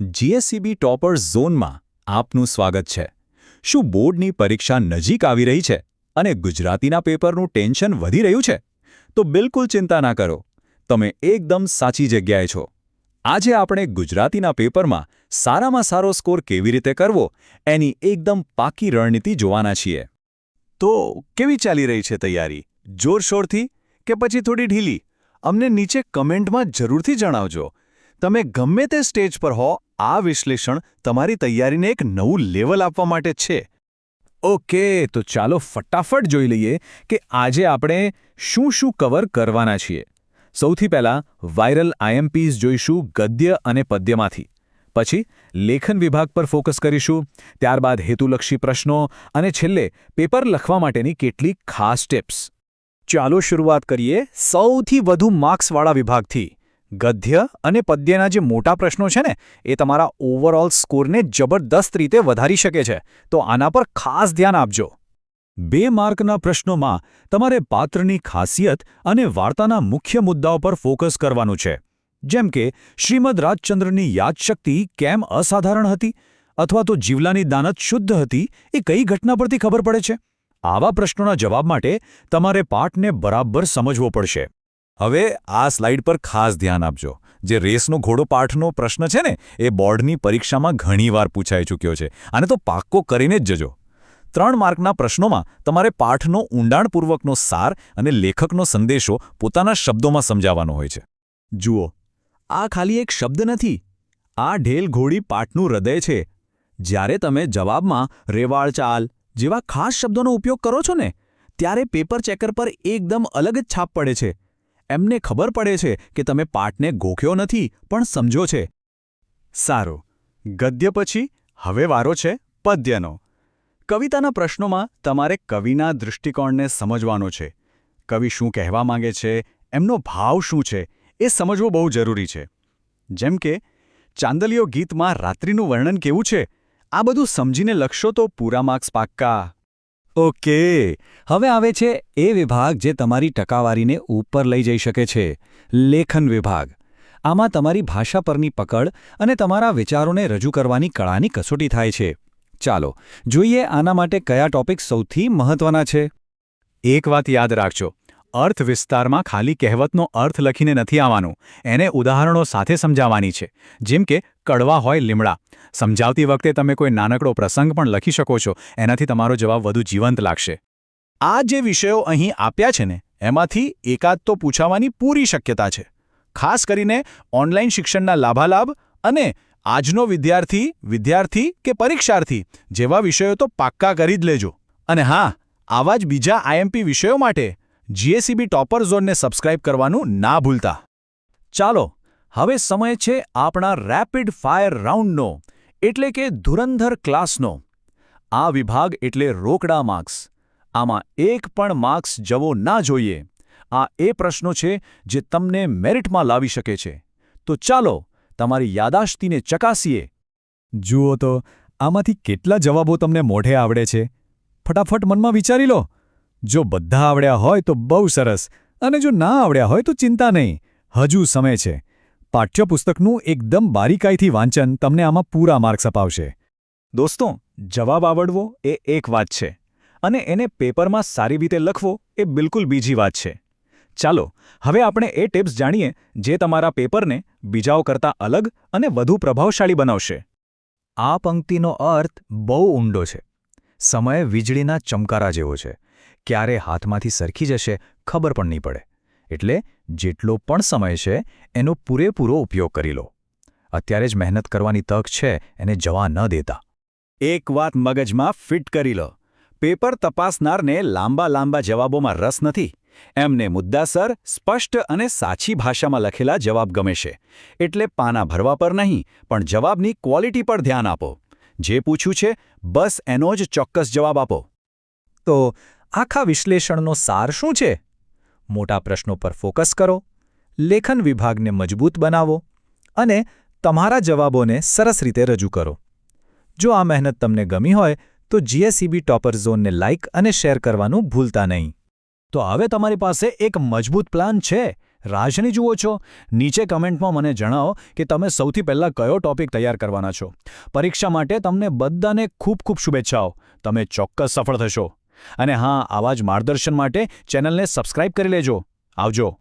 GSCB toppers ઝોનમાં આપનું સ્વાગત છે. શું બોર્ડની પરીક્ષા નજીક આવી રહી છે અને ગુજરાતીના પેપરનું ટેન્શન વધી રહ્યું છે? તો બિલકુલ ચિંતા ના કરો. તમે એકદમ સાચી જગ્યાએ છો. આજે આપણે ગુજરાતીના પેપરમાં સારામાં સારો સ્કોર કેવી રીતે કરવો એની એકદમ પાકી રણનીતિ જોવાના છીએ. તો કેવી ચાલી રહી છે તૈયારી? જોરશોરથી કે પછી થોડી ઢીલી? અમને નીચે કમેન્ટમાં જરૂરથી જણાવજો. તમે ગમે તે સ્ટેજ પર હો, આ વિશ્લેષણ તમારી તૈયારીને એક નવું લેવલ આપવા માટે છે. ઓકે, તો ચાલો ફટાફટ જોઈ લઈએ કે આજે આપણે શું કવર કરવાના છીએ. સૌથી પહેલાં વાયરલ આઈએમપીઝ જોઈશું ગદ્ય અને પદ્યમાંથી. પછી લેખન વિભાગ પર ફોકસ કરીશું, ત્યારબાદ હેતુલક્ષી પ્રશ્નો અને છેલ્લે પેપર લખવા માટેની કેટલીક ખાસ ટિપ્સ. ચાલો શરૂઆત કરીએ સૌથી વધુ માર્ક્સવાળા વિભાગથી. ગદ્ય અને પદ્યના જે મોટા પ્રશ્નો છે ને, એ તમારા ઓવરઓલ સ્કોરને જબરદસ્ત રીતે વધારી શકે છે, તો આના પર ખાસ ધ્યાન આપજો. 2 માર્કના પ્રશ્નોમાં તમારે પાત્રની ખાસિયત અને વાર્તાના મુખ્ય મુદ્દાઓ પર ફોકસ કરવાનું છે. જેમ કે શ્રીમદ રાજચંદ્રની યાદશક્તિ કેમ અસાધારણ હતી, અથવા તો જીવલાની દાનત શુદ્ધ હતી, એ કઈ ઘટના પરથી ખબર પડે છે? આવા પ્રશ્નોના જવાબ માટે તમારે પાઠને બરાબર સમજવો પડશે. હવે આ સ્લાઇડ પર ખાસ ધ્યાન આપજો. જે રેસનો ઘોડો પાઠનો પ્રશ્ન છે ને, એ બોર્ડની પરીક્ષામાં ઘણીવાર પૂછાઈ ચૂક્યો છે, અને તો પાક્કો કરીને જ જજો. 3 માર્કના પ્રશ્નોમાં તમારે પાઠનો ઊંડાણપૂર્વકનો સાર અને લેખકનો સંદેશો પોતાના શબ્દોમાં સમજાવવાનો હોય છે. જુઓ, આ ખાલી એક શબ્દ નથી. આ ઢેલ ઘોડી પાઠનું હૃદય છે. જ્યારે તમે જવાબમાં રેવાળ ચાલ જેવા ખાસ શબ્દોનો ઉપયોગ કરો છો ને, ત્યારે પેપર ચેકર પર એકદમ અલગ જ છાપ પડે છે. એમને ખબર પડે છે કે તમે પાઠને ગોખ્યો નથી, પણ સમજો છે. સારું, ગદ્ય પછી હવે વારો છે પદ્યનો. કવિતાના પ્રશ્નોમાં તમારે કવિના દૃષ્ટિકોણને સમજવાનો છે. કવિ શું કહેવા માંગે છે, એમનો ભાવ શું છે, એ સમજવું બહુ જરૂરી છે. જેમ કે ચાંદલિયો ગીતમાં રાત્રિનું વર્ણન કેવું છે, આ બધું સમજીને લખશો તો પૂરા માર્ક્સ પાક્કા. ઓકે, હવે આવે છે એ વિભાગ જે તમારી ટકાવારીને ઉપર લઈ જઈ શકે છે, લેખન વિભાગ. આમાં તમારી ભાષા પરની પકડ અને તમારા વિચારોને રજૂ કરવાની કળાની કસોટી થાય છે. ચાલો જોઈએ આના માટે કયા ટોપિક સૌથી મહત્વના છે. એક વાત યાદ રાખજો, અર્થ વિસ્તારમાં ખાલી કહેવતનો અર્થ લખીને નથી આવવાનું, એને ઉદાહરણો સાથે સમજાવવાની છે. જેમ કે કડવા હોય લીમડા. સમજાવતી વખતે તમે કોઈ નાનકડો પ્રસંગ પણ લખી શકો છો, એનાથી તમારો જવાબ વધુ જીવંત લાગશે. આ જે વિષયો અહીં આપ્યા છે ને, એમાંથી એકાદ તો પૂછાવાની પૂરી શક્યતા છે. ખાસ કરીને ઓનલાઈન શિક્ષણના લાભાલાભ અને આજનો વિદ્યાર્થી કે પરીક્ષાર્થી જેવા વિષયો તો પાક્કા કરી જ લેજો. અને હા, આવા જ બીજા આઈએમપી વિષયો માટે જીએસસીબી ટોપર ઝોનને સબસ્ક્રાઇબ કરવાનું ના ભૂલતા. ચાલો, હવે સમય છે આપણા રેપિડ ફાયર રાઉન્ડનો, એટલે કે ધુરંધર ક્લાસનો. આ વિભાગ એટલે રોકડા માર્ક્સ. આમાં એક પણ માર્ક્સ જવો ના જોઈએ. આ એ પ્રશ્નો છે જે તમને મેરિટમાં લાવી શકે છે. તો ચાલો તમારી યાદાશતીને ચકાસીએ. જુઓ તો આમાંથી કેટલા જવાબો તમને મોઢે આવડે છે. ફટાફટ મનમાં વિચારી લો. જો બધા આવડ્યા હોય તો બહુ સરસ, અને જો ના આવડ્યા હોય તો ચિંતા નહીં, હજુ સમય છે. પાઠ્યપુસ્તકનું એકદમ બારીકાઈથી વાંચન તમને આમાં પૂરા માર્ક્સ અપાવશે. દોસ્તો, જવાબ આવડવો એ એક વાત છે, અને એને પેપરમાં સારી રીતે લખવો એ બિલકુલ બીજી વાત છે. ચાલો હવે આપણે એ ટિપ્સ જાણીએ જે તમારા પેપરને બીજાઓ કરતાં અલગ અને વધુ પ્રભાવશાળી બનાવશે. આ પંક્તિનો અર્થ બહુ ઊંડો છે. સમય વીજળીના ચમકારા જેવો છે. ક્યારે હાથમાંથી સરકી જશે ખબર પણ નહીં પડે. એટલે જેટલો પણ સમય છે એનો પૂરેપૂરો ઉપયોગ કરી લો. અત્યારે જ મહેનત કરવાની તક છે, એને જવા ન દેતા. એક વાત મગજમાં ફિટ કરી લો. પેપર તપાસનારને લાંબા જવાબોમાં રસ નથી. એમને મુદ્દાસર, સ્પષ્ટ અને સાચી ભાષામાં લખેલા જવાબ ગમે છે. એટલે પાના ભરવા પર નહીં, પણ જવાબની ક્વોલિટી પર ધ્યાન આપો. જે પૂછ્યું છે બસ એનો જ ચોક્કસ જવાબ આપો. તો આખા વિશ્લેષણનો સાર શું છે? મોટા પ્રશ્નો પર ફોકસ કરો, લેખન વિભાગને મજબૂત બનાવો અને તમારા જવાબોને સરસ રીતે રજૂ કરો. જો આ મહેનત તમને ગમી હોય તો જીએસસીબી ટોપર ઝોનને લાઇક અને શેર કરવાનું ભૂલતા નહીં. તો હવે તમારી પાસે એક મજબૂત પ્લાન છે. રાહ જુઓ છો? નીચે કમેન્ટમાં મને જણાવો કે તમે સૌથી પહેલાં કયો ટોપિક તૈયાર કરવાના છો. પરીક્ષા માટે તમને બધાને ખૂબ ખૂબ શુભેચ્છાઓ. તમે ચોક્કસ સફળ થશો. અને હા, આવા જ માર્ગદર્શન માટે ચેનલને સબસ્ક્રાઇબ કરી લેજો. આવજો.